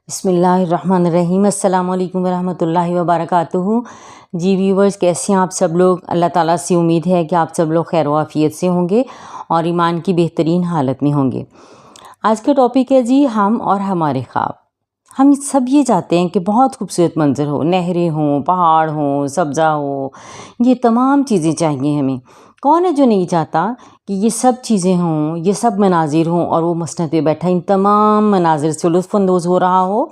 بسم اللہ الرحمن الرحیم۔ السلام علیکم ورحمۃ اللہ وبرکاتہ۔ جی ویورز، کیسے ہیں آپ سب لوگ؟ اللہ تعالیٰ سے امید ہے کہ آپ سب لوگ خیر و عافیت سے ہوں گے اور ایمان کی بہترین حالت میں ہوں گے۔ آج کا ٹاپک ہے جی ہم اور ہمارے خواب۔ ہم سب یہ چاہتے ہیں کہ بہت خوبصورت منظر ہو، نہریں ہوں، پہاڑ ہوں، سبزہ ہو، یہ تمام چیزیں چاہیے ہمیں۔ کون ہے جو نہیں چاہتا کہ یہ سب چیزیں ہوں، یہ سب مناظر ہوں اور وہ مسند پہ بیٹھا ان تمام مناظر سے لطف اندوز ہو رہا ہو،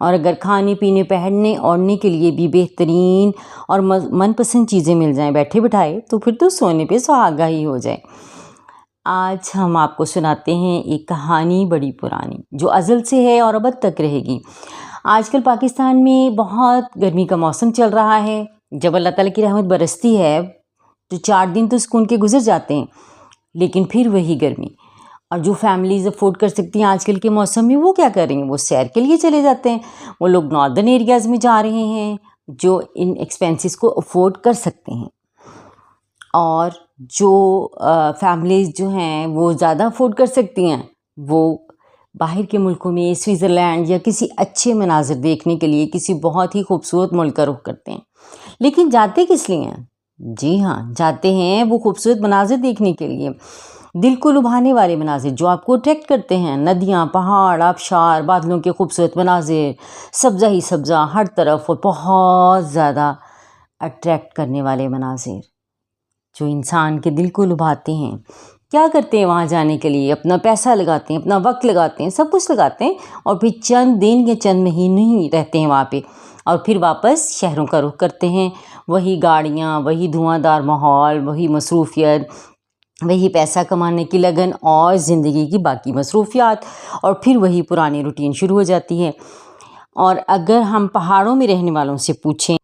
اور اگر کھانے پینے پہننے اوڑھنے کے لیے بھی بہترین اور من پسند چیزیں مل جائیں بیٹھے بٹھائے تو پھر تو سونے پہ سہاگا ہی ہو جائے۔ آج ہم آپ کو سناتے ہیں ایک کہانی بڑی پرانی جو ازل سے ہے اور ابد تک رہے گی۔ آج کل پاکستان میں بہت گرمی کا موسم چل رہا ہے۔ جب اللہ تعالیٰ کی رحمت برستی ہے تو 4 دن تو سکون کے گزر جاتے ہیں، لیکن پھر وہی گرمی۔ اور جو فیملیز افورڈ کر سکتی ہیں آج کل کے موسم میں، وہ کیا کریں گے؟ وہ سیر کے لیے چلے جاتے ہیں۔ وہ لوگ ناردرن ایریاز میں جا رہے ہیں جو ان ایکسپینسز کو افورڈ کر سکتے ہیں، اور جو فیملیز جو ہیں وہ زیادہ افورڈ کر سکتی ہیں وہ باہر کے ملکوں میں سوئٹزرلینڈ یا کسی اچھے مناظر دیکھنے کے لیے کسی بہت ہی خوبصورت ملک کا رخ کرتے ہیں۔ لیکن جاتے کس لیے ہیں؟ جی ہاں، جاتے ہیں وہ خوبصورت مناظر دیکھنے کے لیے، دل کو لبھانے والے مناظر جو آپ کو اٹریکٹ کرتے ہیں۔ ندیاں، پہاڑ، آبشار، بادلوں کے خوبصورت مناظر، سبزہ ہی سبزہ ہر طرف، اور بہت زیادہ اٹریکٹ کرنے والے مناظر جو انسان کے دل کو لبھاتے ہیں۔ کیا کرتے ہیں وہاں جانے کے لیے؟ اپنا پیسہ لگاتے ہیں، اپنا وقت لگاتے ہیں، سب کچھ لگاتے ہیں، اور پھر چند دن یا چند مہینے ہی رہتے ہیں وہاں پہ، اور پھر واپس شہروں کا رخ کرتے ہیں۔ وہی گاڑیاں، وہی دھواں دار ماحول، وہی مصروفیت، وہی پیسہ کمانے کی لگن اور زندگی کی باقی مصروفیات، اور پھر وہی پرانی روٹین شروع ہو جاتی ہے۔ اور اگر ہم پہاڑوں میں رہنے والوں سے پوچھیں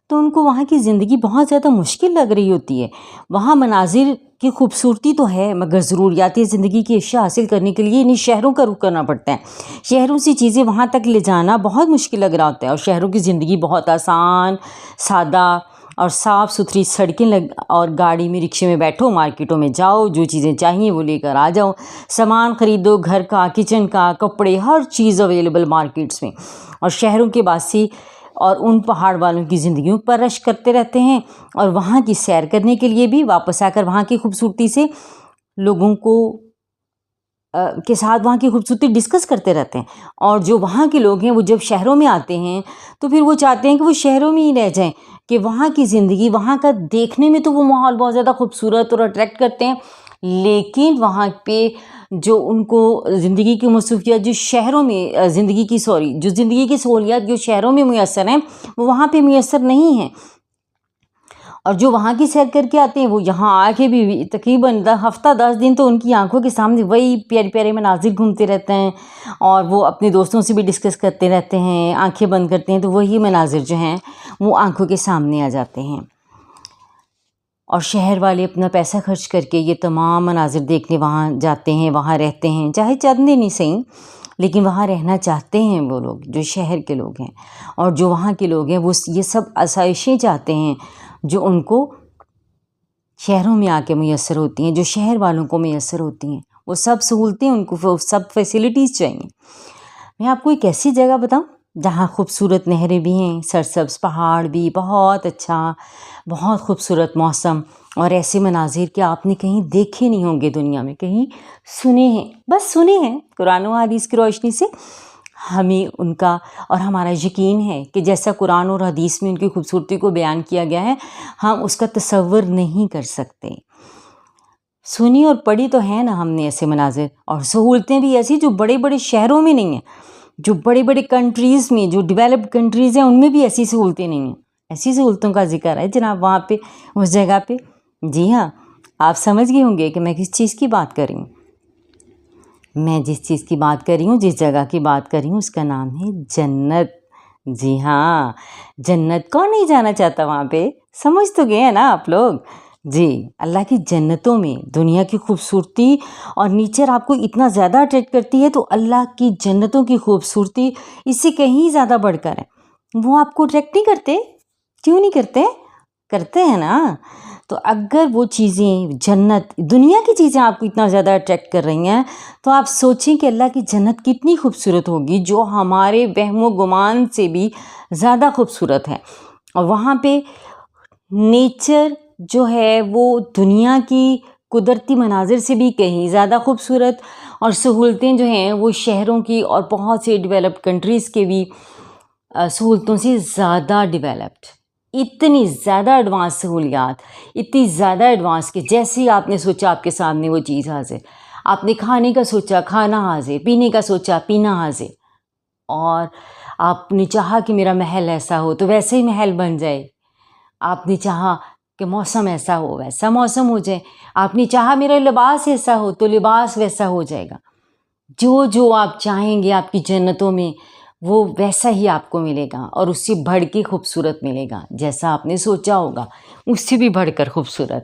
تو ان کو وہاں کی زندگی بہت زیادہ مشکل لگ رہی ہوتی ہے۔ وہاں مناظر کی خوبصورتی تو ہے، مگر ضروریات زندگی کی اشیاء حاصل کرنے کے لیے انہیں شہروں کا رخ کرنا پڑتا ہے۔ شہروں سے چیزیں وہاں تک لے جانا بہت مشکل لگ رہا ہوتا ہے، اور شہروں کی زندگی بہت آسان، سادہ اور صاف ستھری سڑکیں اور گاڑی میں، رکشے میں بیٹھو، مارکیٹوں میں جاؤ، جو چیزیں چاہیے وہ لے کر آ جاؤ، سامان خریدو، گھر کا، کچن کا، کپڑے، ہر چیز اویلیبل مارکیٹس میں۔ اور شہروں کے باسی اور ان پہاڑ والوں کی زندگیوں پر رش کرتے رہتے ہیں، اور وہاں کی سیر کرنے کے لیے بھی واپس آ کر وہاں کی خوبصورتی سے لوگوں کو کے ساتھ وہاں کی خوبصورتی ڈسکس کرتے رہتے ہیں۔ اور جو وہاں کے لوگ ہیں وہ جب شہروں میں آتے ہیں تو پھر وہ چاہتے ہیں کہ وہ شہروں میں ہی رہ جائیں، کہ وہاں کی زندگی، وہاں کا دیکھنے میں تو وہ ماحول بہت زیادہ خوبصورت اور اٹریکٹ کرتے ہیں، لیکن وہاں پہ جو ان کو زندگی کی مصروفیات جو شہروں میں جو زندگی کی سہولیات جو شہروں میں میسر ہیں وہ وہاں پہ میسر نہیں ہیں۔ اور جو وہاں کی سیر کر کے آتے ہیں وہ یہاں آ کے بھی تقریباً ہفتہ 10 دن تو ان کی آنکھوں کے سامنے وہی پیارے پیارے مناظر گھومتے رہتے ہیں، اور وہ اپنے دوستوں سے بھی ڈسکس کرتے رہتے ہیں، آنکھیں بند کرتے ہیں تو وہی مناظر جو ہیں وہ آنکھوں کے سامنے آ جاتے ہیں۔ اور شہر والے اپنا پیسہ خرچ کر کے یہ تمام مناظر دیکھنے وہاں جاتے ہیں، وہاں رہتے ہیں، چاہے چند دن ہی صحیح، لیکن وہاں رہنا چاہتے ہیں وہ لوگ جو شہر کے لوگ ہیں۔ اور جو وہاں کے لوگ ہیں وہ یہ سب آسائشیں چاہتے ہیں جو ان کو شہروں میں آ کے میسر ہوتی ہیں، جو شہر والوں کو میسر ہوتی ہیں، وہ سب سہولتیں ان کو، وہ سب فیسلٹیز چاہیے۔ میں آپ کو ایک ایسی جگہ بتاؤں جہاں خوبصورت نہریں بھی ہیں، سرسبز پہاڑ بھی، بہت اچھا، بہت خوبصورت موسم، اور ایسے مناظر کہ آپ نے کہیں دیکھے نہیں ہوں گے دنیا میں، کہیں سنے ہیں، بس سنے ہیں قرآن و حدیث کی روشنی سے۔ ہمیں ان کا اور ہمارا یقین ہے کہ جیسا قرآن اور حدیث میں ان کی خوبصورتی کو بیان کیا گیا ہے ہم اس کا تصور نہیں کر سکتے۔ سنی اور پڑھی تو ہے نا ہم نے ایسے مناظر، اور سہولتیں بھی ایسی جو بڑے بڑے شہروں میں نہیں ہیں، جو بڑے بڑے کنٹریز میں، جو ڈیولپڈ کنٹریز ہیں ان میں بھی ایسی سہولتیں نہیں ہیں۔ ایسی سہولتوں کا ذکر ہے جناب وہاں پہ، اس جگہ پہ۔ جی ہاں، آپ سمجھ گئے ہوں گے کہ میں کس چیز کی بات کر رہی ہوں۔ میں جس چیز کی بات کر رہی ہوں، جس جگہ کی بات کر رہی ہوں، اس کا نام ہے جنت۔ جی ہاں، جنت کون نہیں جانا چاہتا وہاں پہ؟ سمجھ تو گئے ہیں نا آپ لوگ؟ جی، اللہ کی جنتوں میں دنیا کی خوبصورتی اور نیچر آپ کو اتنا زیادہ اٹریکٹ کرتی ہے، تو اللہ کی جنتوں کی خوبصورتی اس سے کہیں زیادہ بڑھ کر ہے۔ وہ آپ کو اٹریکٹ نہیں کرتے؟ کیوں نہیں کرتے؟ کرتے ہیں نا۔ تو اگر وہ چیزیں جنت دنیا کی چیزیں آپ کو اتنا زیادہ اٹریکٹ کر رہی ہیں تو آپ سوچیں کہ اللہ کی جنت کتنی خوبصورت ہوگی جو ہمارے وہم و گمان سے بھی زیادہ خوبصورت ہے. اور وہاں پہ نیچر جو ہے وہ دنیا کی قدرتی مناظر سے بھی کہیں زیادہ خوبصورت، اور سہولتیں جو ہیں وہ شہروں کی اور بہت سے ڈیولپڈ کنٹریز کے بھی سہولتوں سے زیادہ ڈیولپڈ. اتنی زیادہ ایڈوانس سہولیات، اتنی زیادہ ایڈوانس کہ جیسے ہی آپ نے سوچا آپ کے سامنے وہ چیز حاضر. آپ نے کھانے کا سوچا کھانا حاضر، پینے کا سوچا پینا حاضر. اور آپ نے چاہا کہ میرا محل ایسا ہو تو ویسے ہی محل بن جائے. آپ نے چاہا کہ موسم ایسا ہو ویسا موسم ہو جائے. آپ نے چاہا میرا لباس ایسا ہو تو لباس ویسا ہو جائے گا. جو آپ چاہیں گے آپ کی جنتوں میں وہ ویسا ہی آپ کو ملے گا، اور اس سے بڑھ کے خوبصورت ملے گا. جیسا آپ نے سوچا ہوگا اس سے بھی بڑھ کر خوبصورت.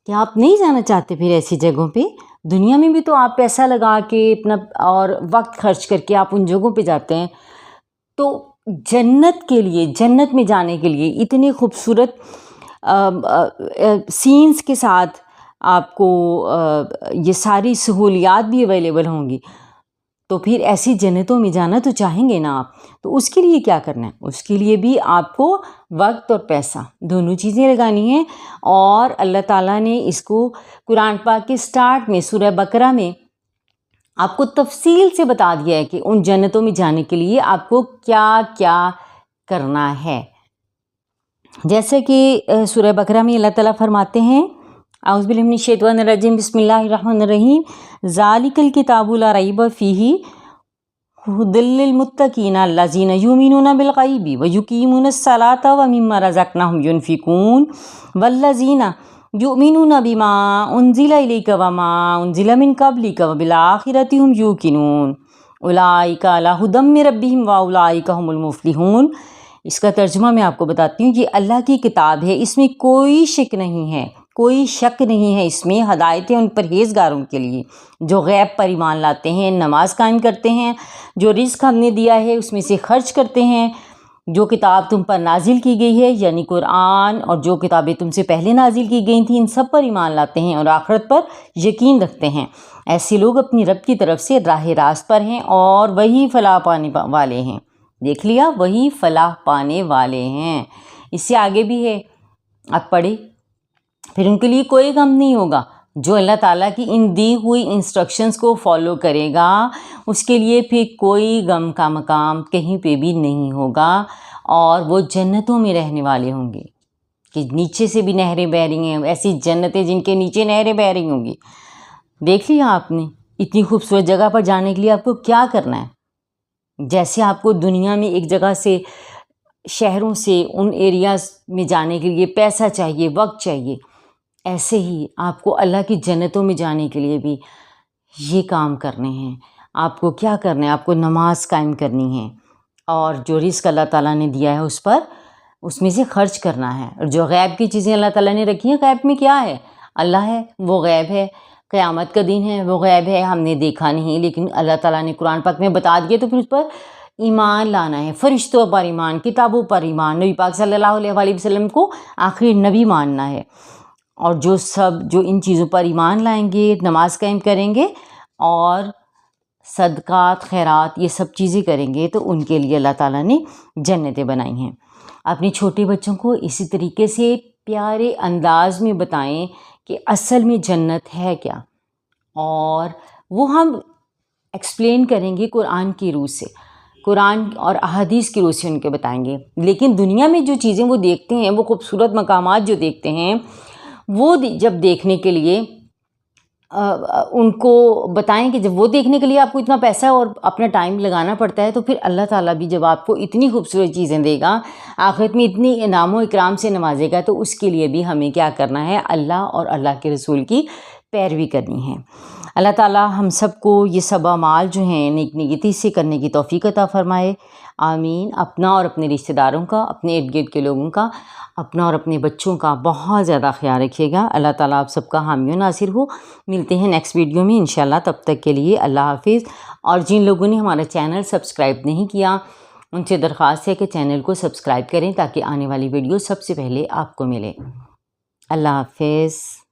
کیا آپ نہیں جانا چاہتے پھر ایسی جگہوں پہ؟ دنیا میں بھی تو آپ پیسہ لگا کے اپنا اور وقت خرچ کر کے آپ ان جگہوں پہ جاتے ہیں. تو جنت کے لیے، جنت میں جانے کے لیے اتنے خوبصورت سینز کے ساتھ آپ کو یہ ساری سہولیات بھی اویلیبل ہوں گی، تو پھر ایسی جنتوں میں جانا تو چاہیں گے نا آپ. تو اس کے لیے کیا کرنا ہے؟ اس کے لیے بھی آپ کو وقت اور پیسہ دونوں چیزیں لگانی ہیں. اور اللہ تعالیٰ نے اس کو قرآن پاک کے سٹارٹ میں سورہ بقرہ میں آپ کو تفصیل سے بتا دیا ہے کہ ان جنتوں میں جانے کے لیے آپ کو کیا کیا کرنا ہے. جیسے کہ سورہ بقرہ میں اللہ تعالیٰ فرماتے ہیں اعوذ باللہ من الشیطان الرجیم بسم اللہ الرحمن الرحیم ذالک الکتاب لا ریب فیہ ھدی للمتقین الذین یؤمنون بالغیب ویقیمون الصلاۃ ومما رزقناہم ینفقون والذین یؤمنون بما انزل الیک وما انزل من قبلک وبالآخرۃ ھم یوقنون اولئک علی ھدی من ربہم واولئک ھم المفلحون. اس کا ترجمہ میں آپ کو بتاتی ہوں. یہ اللہ کی کتاب ہے، اس میں کوئی شک نہیں ہے، کوئی شک نہیں ہے. اس میں ہدایتیں ان پرہیزگاروں کے لیے جو غیب پر ایمان لاتے ہیں، نماز قائم کرتے ہیں، جو رزق ہم نے دیا ہے اس میں سے خرچ کرتے ہیں، جو کتاب تم پر نازل کی گئی ہے یعنی قرآن، اور جو کتابیں تم سے پہلے نازل کی گئی تھیں ان سب پر ایمان لاتے ہیں اور آخرت پر یقین رکھتے ہیں. ایسے لوگ اپنی رب کی طرف سے راہ راست پر ہیں اور وہی فلاح پانے والے ہیں. دیکھ لیا، وہی فلاح پانے والے ہیں. اس سے آگے بھی ہے، آپ پڑھیں. پھر ان کے لیے کوئی غم نہیں ہوگا. جو اللہ تعالیٰ کی ان دی ہوئی انسٹرکشنز کو فالو کرے گا اس کے لیے پھر کوئی غم کا مقام کہیں پہ بھی نہیں ہوگا، اور وہ جنتوں میں رہنے والے ہوں گے کہ نیچے سے بھی نہریں بہہ رہی ہیں. ایسی جنتیں جن کے نیچے نہریں بہہ رہی ہوں گی. دیکھ لیا آپ نے اتنی خوبصورت جگہ پر جانے کے لیے آپ کو کیا کرنا ہے. جیسے آپ کو دنیا میں ایک جگہ سے، شہروں سے ان ایریاز میں جانے کے لیے پیسہ چاہیے، وقت چاہیے، ایسے ہی آپ کو اللہ کی جنتوں میں جانے کے لیے بھی یہ کام کرنے ہیں. آپ کو کیا کرنا ہے؟ آپ کو نماز قائم کرنی ہے، اور جو رزق اللہ تعالیٰ نے دیا ہے اس پر، اس میں سے خرچ کرنا ہے. اور جو غیب کی چیزیں اللہ تعالیٰ نے رکھی ہیں، غیب میں کیا ہے؟ اللہ ہے، وہ غیب ہے. قیامت کا دن ہے، وہ غیب ہے، ہم نے دیکھا نہیں، لیکن اللہ تعالیٰ نے قرآن پاک میں بتا دیا. تو پھر اس پر ایمان لانا ہے. فرشتوں پر ایمان، کتابوں پر ایمان، نبی پاک صلی اللہ علیہ وآلہ وسلم کو آخری نبی ماننا ہے. اور جو ان چیزوں پر ایمان لائیں گے، نماز قائم کریں گے اور صدقات خیرات یہ سب چیزیں کریں گے، تو ان کے لیے اللہ تعالیٰ نے جنتیں بنائی ہیں. اپنے چھوٹے بچوں کو اسی طریقے سے پیارے انداز میں بتائیں کہ اصل میں جنت ہے کیا، اور وہ ہم ایکسپلین کریں گے قرآن کی روح سے، قرآن اور احادیث کی روح سے ان کے بتائیں گے. لیکن دنیا میں جو چیزیں وہ دیکھتے ہیں، وہ خوبصورت مقامات جو دیکھتے ہیں، وہ جب دیکھنے کے لیے ان کو بتائیں کہ جب وہ دیکھنے کے لیے آپ کو اتنا پیسہ اور اپنا ٹائم لگانا پڑتا ہے، تو پھر اللہ تعالیٰ بھی جب آپ کو اتنی خوبصورت چیزیں دے گا، آخرت میں اتنی انعام و اکرام سے نوازے گا، تو اس کے لیے بھی ہمیں کیا کرنا ہے؟ اللہ اور اللہ کے رسول کی پیروی کرنی ہے. اللہ تعالیٰ ہم سب کو یہ سب اعمال جو ہیں نیک نیتی سے کرنے کی توفیق عطا فرمائے. آمین. اپنا اور اپنے رشتہ داروں کا، اپنے ارد گرد کے لوگوں کا، اپنا اور اپنے بچوں کا بہت زیادہ خیال رکھیے گا. اللہ تعالیٰ آپ سب کا حامی و ناصر ہو. ملتے ہیں نیکسٹ ویڈیو میں انشاءاللہ. تب تک کے لیے اللہ حافظ. اور جن لوگوں نے ہمارا چینل سبسکرائب نہیں کیا، ان سے درخواست ہے کہ چینل کو سبسکرائب کریں تاکہ آنے والی ویڈیو سب سے پہلے آپ کو ملے. اللہ حافظ.